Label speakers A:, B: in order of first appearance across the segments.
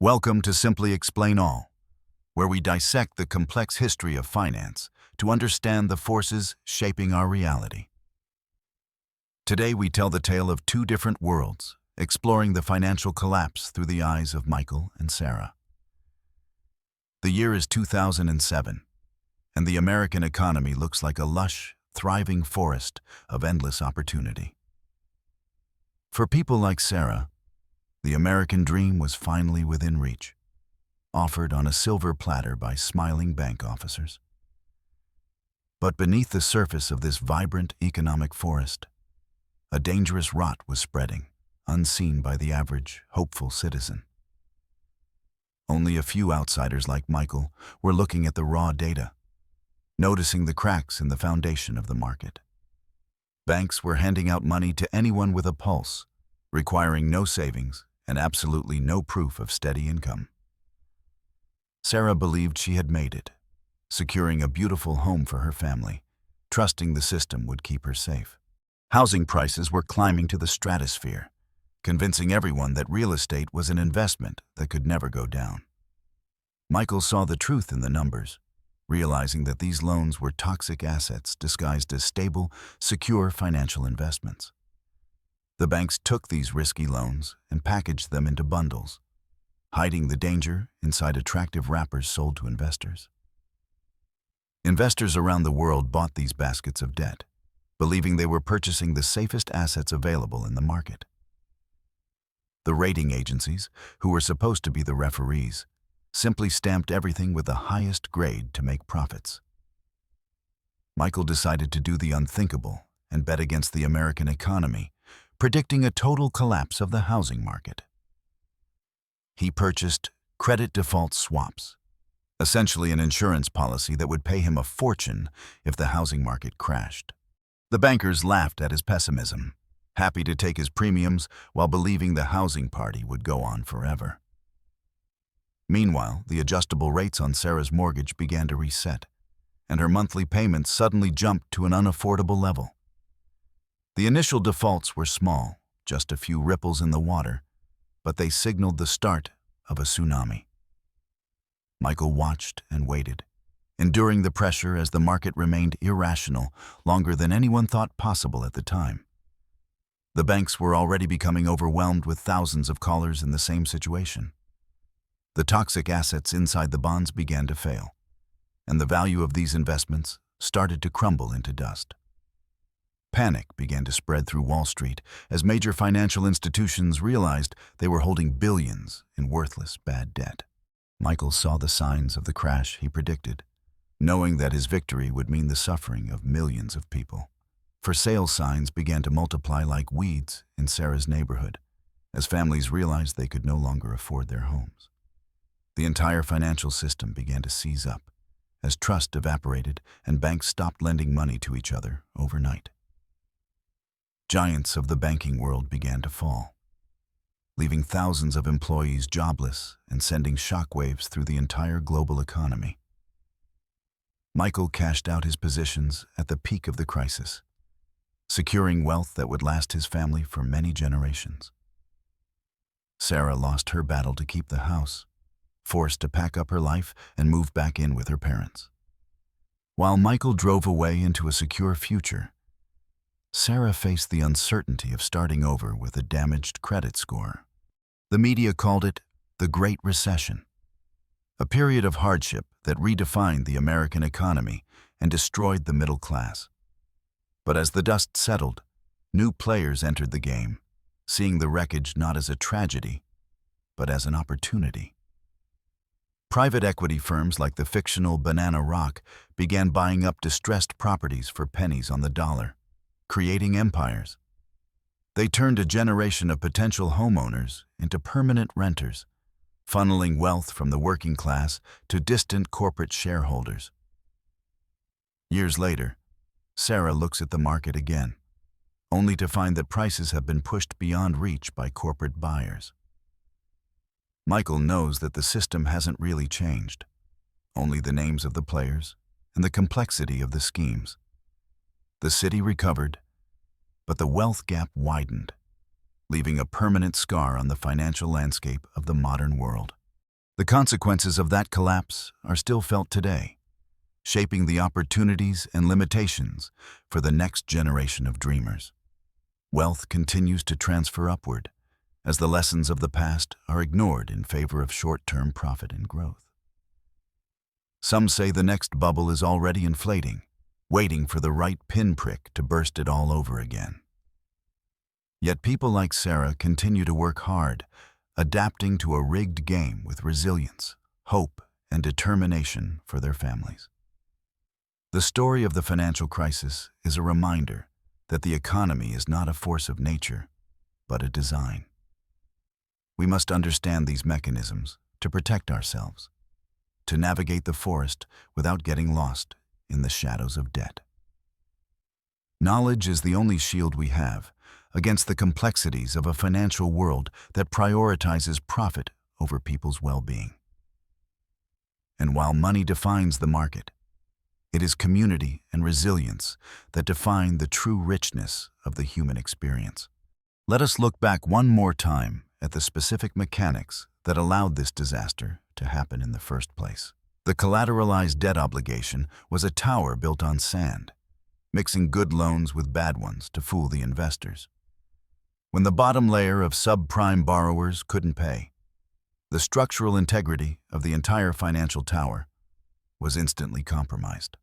A: Welcome to Simply Explain All, where we dissect the complex history of finance to understand the forces shaping our reality. Today we tell the tale of two different worlds, exploring the financial collapse through the eyes of Michael and Sarah. The year is 2007, and the American economy looks like a lush, thriving forest of endless opportunity. For people like Sarah, the American dream was finally within reach, offered on a silver platter by smiling bank officers. But beneath the surface of this vibrant economic forest, a dangerous rot was spreading, unseen by the average, hopeful citizen. Only a few outsiders like Michael were looking at the raw data, noticing the cracks in the foundation of the market. Banks were handing out money to anyone with a pulse, requiring no savings and absolutely no proof of steady income. Sarah believed she had made it, securing a beautiful home for her family, trusting the system would keep her safe. Housing prices were climbing to the stratosphere, convincing everyone that real estate was an investment that could never go down. Michael saw the truth in the numbers, realizing that these loans were toxic assets disguised as stable, secure financial investments. The banks took these risky loans and packaged them into bundles, hiding the danger inside attractive wrappers sold to investors. Investors around the world bought these baskets of debt, believing they were purchasing the safest assets available in the market. The rating agencies, who were supposed to be the referees, simply stamped everything with the highest grade to make profits. Michael decided to do the unthinkable and bet against the American economy, predicting a total collapse of the housing market. He purchased credit default swaps, essentially an insurance policy that would pay him a fortune if the housing market crashed. The bankers laughed at his pessimism, happy to take his premiums while believing the housing party would go on forever. Meanwhile, the adjustable rates on Sarah's mortgage began to reset, and her monthly payments suddenly jumped to an unaffordable level. The initial defaults were small, just a few ripples in the water, but they signaled the start of a tsunami. Michael watched and waited, enduring the pressure as the market remained irrational longer than anyone thought possible at the time. The banks were already becoming overwhelmed with thousands of callers in the same situation. The toxic assets inside the bonds began to fail, and the value of these investments started to crumble into dust. Panic began to spread through Wall Street as major financial institutions realized they were holding billions in worthless bad debt. Michael saw the signs of the crash he predicted, knowing that his victory would mean the suffering of millions of people. For sale signs began to multiply like weeds in Sarah's neighborhood, as families realized they could no longer afford their homes. The entire financial system began to seize up, as trust evaporated and banks stopped lending money to each other overnight. Giants of the banking world began to fall, leaving thousands of employees jobless and sending shockwaves through the entire global economy. Michael cashed out his positions at the peak of the crisis, securing wealth that would last his family for many generations. Sarah lost her battle to keep the house, forced to pack up her life and move back in with her parents. While Michael drove away into a secure future, Sarah faced the uncertainty of starting over with a damaged credit score. The media called it the Great Recession, a period of hardship that redefined the American economy and destroyed the middle class. But as the dust settled, new players entered the game, seeing the wreckage not as a tragedy, but as an opportunity. Private equity firms like the fictional Banana Rock began buying up distressed properties for pennies on the dollar, creating empires. They turned a generation of potential homeowners into permanent renters, funneling wealth from the working class to distant corporate shareholders. Years later, Sarah looks at the market again, only to find that prices have been pushed beyond reach by corporate buyers. Michael knows that the system hasn't really changed, only the names of the players and the complexity of the schemes. The city recovered, but the wealth gap widened, leaving a permanent scar on the financial landscape of the modern world. The consequences of that collapse are still felt today, shaping the opportunities and limitations for the next generation of dreamers. Wealth continues to transfer upward, as the lessons of the past are ignored in favor of short-term profit and growth. Some say the next bubble is already inflating, waiting for the right pinprick to burst it all over again. Yet people like Sarah continue to work hard, adapting to a rigged game with resilience, hope, and determination for their families. The story of the financial crisis is a reminder that the economy is not a force of nature, but a design. We must understand these mechanisms to protect ourselves, to navigate the forest without getting lost in the shadows of debt. Knowledge is the only shield we have against the complexities of a financial world that prioritizes profit over people's well-being. And while money defines the market, it is community and resilience that define the true richness of the human experience. Let us look back one more time at the specific mechanics that allowed this disaster to happen in the first place. The collateralized debt obligation was a tower built on sand, mixing good loans with bad ones to fool the investors. When the bottom layer of subprime borrowers couldn't pay, the structural integrity of the entire financial tower was instantly compromised.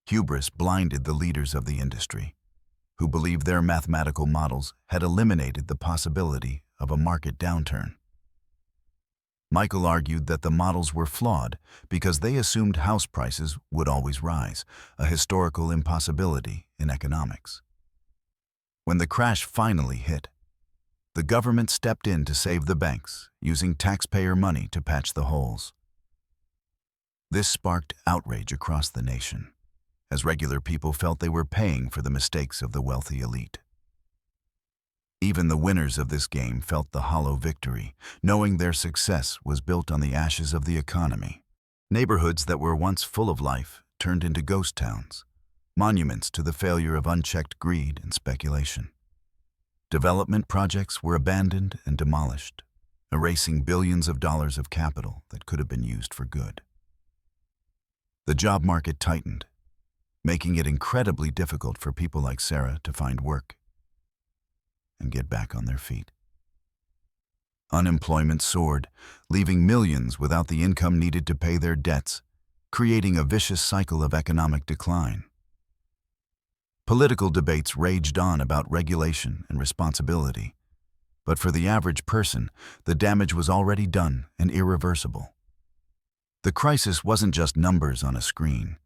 A: Hubris blinded the leaders of the industry, who believed their mathematical models had eliminated the possibility of a market downturn. Michael argued that the models were flawed because they assumed house prices would always rise, a historical impossibility in economics. When the crash finally hit, the government stepped in to save the banks, using taxpayer money to patch the holes. This sparked outrage across the nation, as regular people felt they were paying for the mistakes of the wealthy elite. Even the winners of this game felt the hollow victory, knowing their success was built on the ashes of the economy. Neighborhoods that were once full of life turned into ghost towns, monuments to the failure of unchecked greed and speculation. Development projects were abandoned and demolished, erasing billions of dollars of capital that could have been used for good. The job market tightened, making it incredibly difficult for people like Sarah to find work and get back on their feet. Unemployment soared, leaving millions without the income needed to pay their debts, creating a vicious cycle of economic decline. Political debates raged on about regulation and responsibility, but for the average person, the damage was already done and irreversible. The crisis wasn't just numbers on a screen.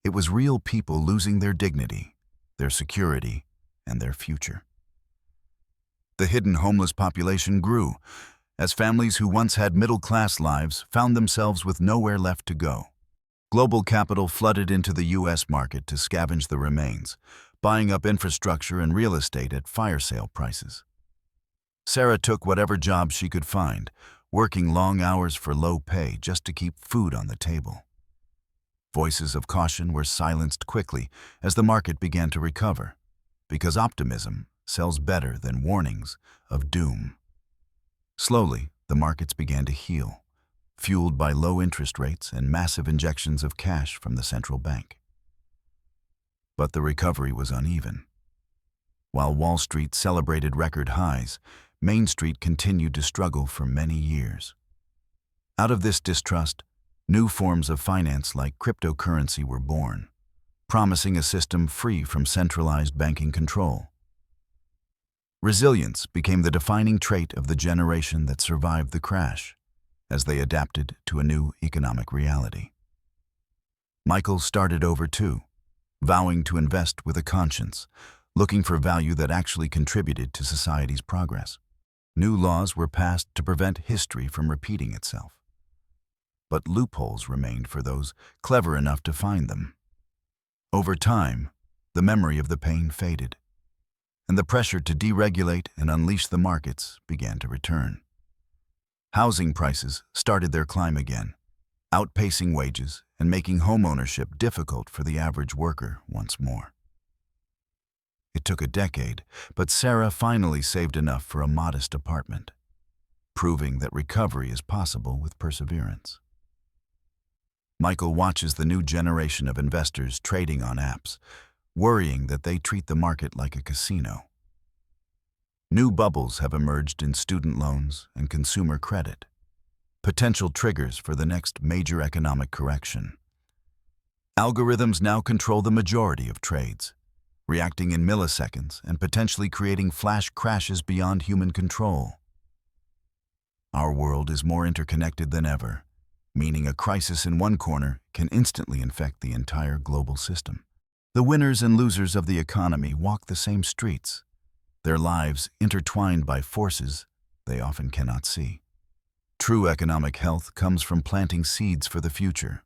A: It was real people losing their dignity, their security, and their future. The hidden homeless population grew, as families who once had middle-class lives found themselves with nowhere left to go. Global capital flooded into the U.S. market to scavenge the remains, buying up infrastructure and real estate at fire sale prices. Sarah took whatever job she could find, working long hours for low pay just to keep food on the table. Voices of caution were silenced quickly as the market began to recover, because optimism sells better than warnings of doom. Slowly, the markets began to heal, fueled by low interest rates and massive injections of cash from the central bank. But the recovery was uneven. While Wall Street celebrated record highs, Main Street continued to struggle for many years. Out of this distrust, new forms of finance like cryptocurrency were born, promising a system free from centralized banking control. Resilience became the defining trait of the generation that survived the crash, as they adapted to a new economic reality. Michael started over too, vowing to invest with a conscience, looking for value that actually contributed to society's progress. New laws were passed to prevent history from repeating itself. But loopholes remained for those clever enough to find them. Over time, the memory of the pain faded, and the pressure to deregulate and unleash the markets began to return. Housing prices started their climb again, outpacing wages and making homeownership difficult for the average worker once more. It took a decade, but Sarah finally saved enough for a modest apartment. proving that recovery is possible with perseverance. Michael watches the new generation of investors trading on apps, worrying that they treat the market like a casino. New bubbles have emerged in student loans and consumer credit, potential triggers for the next major economic correction. Algorithms now control the majority of trades, reacting in milliseconds and potentially creating flash crashes beyond human control. Our world is more interconnected than ever, meaning a crisis in one corner can instantly infect the entire global system. The winners and losers of the economy walk the same streets, their lives intertwined by forces they often cannot see. True economic health comes from planting seeds for the future,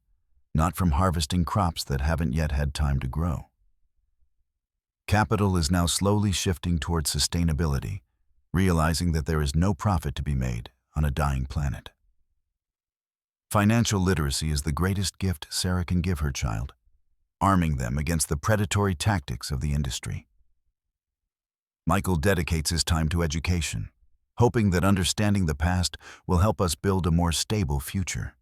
A: not from harvesting crops that haven't yet had time to grow. Capital is now slowly shifting towards sustainability, realizing that there is no profit to be made on a dying planet. Financial literacy is the greatest gift Sarah can give her child, arming them against the predatory tactics of the industry. Michael dedicates his time to education, hoping that understanding the past will help us build a more stable future.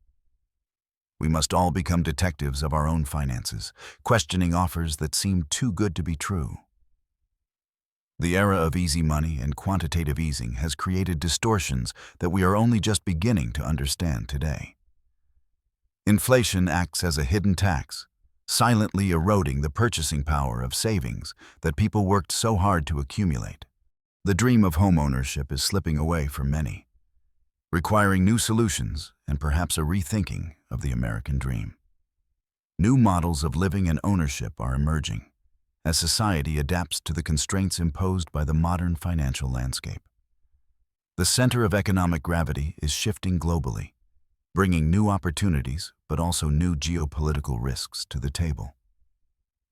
A: We must all become detectives of our own finances, questioning offers that seem too good to be true. The era of easy money and quantitative easing has created distortions that we are only just beginning to understand today. Inflation acts as a hidden tax, silently eroding the purchasing power of savings that people worked so hard to accumulate. The dream of homeownership is slipping away for many, requiring new solutions and perhaps a rethinking of the American dream. New models of living and ownership are emerging as society adapts to the constraints imposed by the modern financial landscape. The center of economic gravity is shifting globally, bringing new opportunities but also new geopolitical risks to the table.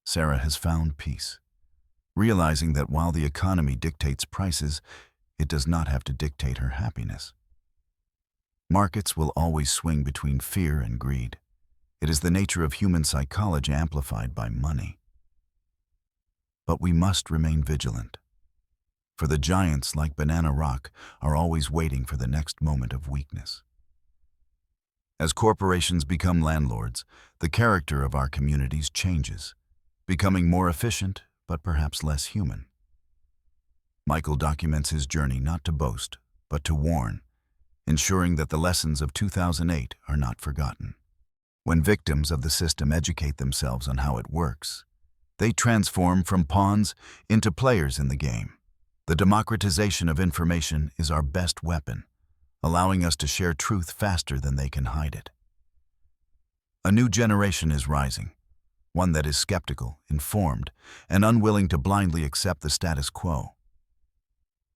A: Sarah has found peace, realizing that while the economy dictates prices, it does not have to dictate her happiness. Markets will always swing between fear and greed. It is the nature of human psychology amplified by money. But we must remain vigilant, for the giants like Banana Rock are always waiting for the next moment of weakness. As corporations become landlords, the character of our communities changes, becoming more efficient but perhaps less human. Michael documents his journey not to boast, but to warn, ensuring that the lessons of 2008 are not forgotten. When victims of the system educate themselves on how it works, they transform from pawns into players in the game. The democratization of information is our best weapon, allowing us to share truth faster than they can hide it. A new generation is rising, one that is skeptical, informed, and unwilling to blindly accept the status quo.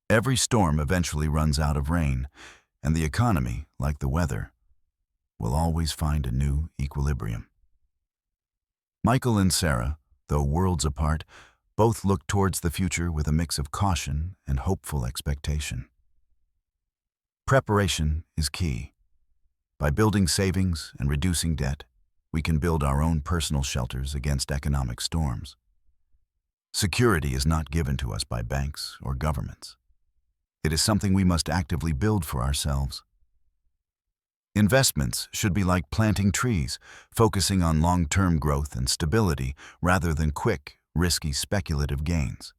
A: Every storm eventually runs out of rain, and the economy, like the weather, will always find a new equilibrium. Michael and Sarah, though worlds apart, both look towards the future with a mix of caution and hopeful expectation. Preparation is key. By building savings and reducing debt, we can build our own personal shelters against economic storms. Security is not given to us by banks or governments. It is something we must actively build for ourselves. Investments should be like planting trees, focusing on long-term growth and stability rather than quick, risky speculative gains.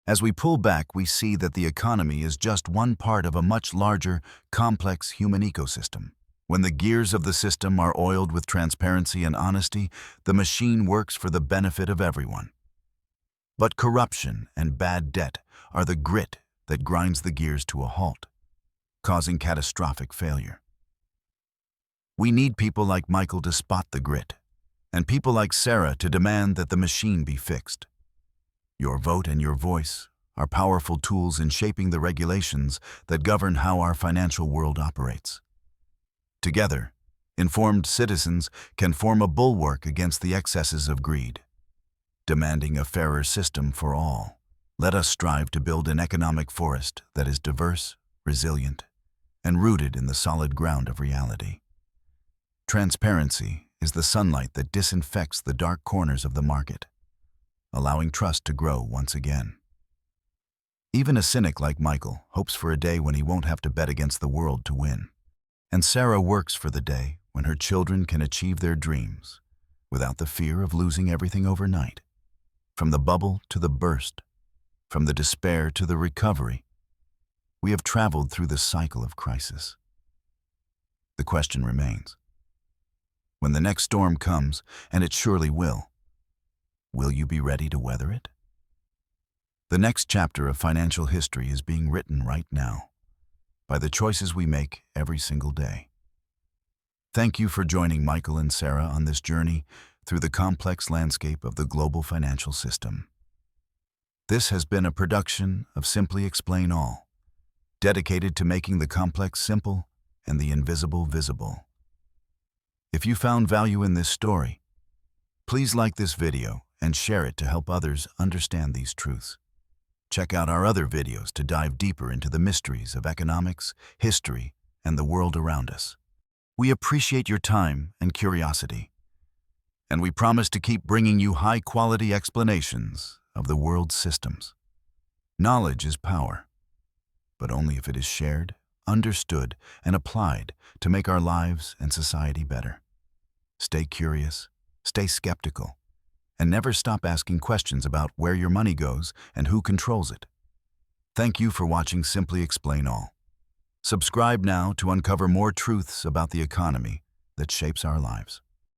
A: As we pull back, we see that the economy is just one part of a much larger, complex human ecosystem. When the gears of the system are oiled with transparency and honesty, the machine works for the benefit of everyone. But corruption and bad debt are the grit that grinds the gears to a halt, causing catastrophic failure. We need people like Michael to spot the grit, and people like Sarah to demand that the machine be fixed. Your vote and your voice are powerful tools in shaping the regulations that govern how our financial world operates. Together, informed citizens can form a bulwark against the excesses of greed, demanding a fairer system for all. Let us strive to build an economic forest that is diverse, resilient, and rooted in the solid ground of reality. Transparency is the sunlight that disinfects the dark corners of the market, allowing trust to grow once again. Even a cynic like Michael hopes for a day when he won't have to bet against the world to win. And Sarah works for the day when her children can achieve their dreams without the fear of losing everything overnight. From the bubble to the burst, from the despair to the recovery, we have traveled through the cycle of crisis. The question remains, when the next storm comes, and it surely will you be ready to weather it? The next chapter of financial history is being written right now, by the choices we make every single day. Thank you for joining Michael and Sarah on this journey through the complex landscape of the global financial system. This has been a production of Simply Explain All, dedicated to making the complex simple and the invisible visible. If you found value in this story, please like this video and share it to help others understand these truths. Check out our other videos to dive deeper into the mysteries of economics, history, and the world around us. We appreciate your time and curiosity, and we promise to keep bringing you high-quality explanations of the world's systems. Knowledge is power, but only if it is shared, understood, and applied to make our lives and society better. Stay curious, stay skeptical, and never stop asking questions about where your money goes and who controls it. Thank you for watching Simply Explain All. Subscribe now to uncover more truths about the economy that shapes our lives.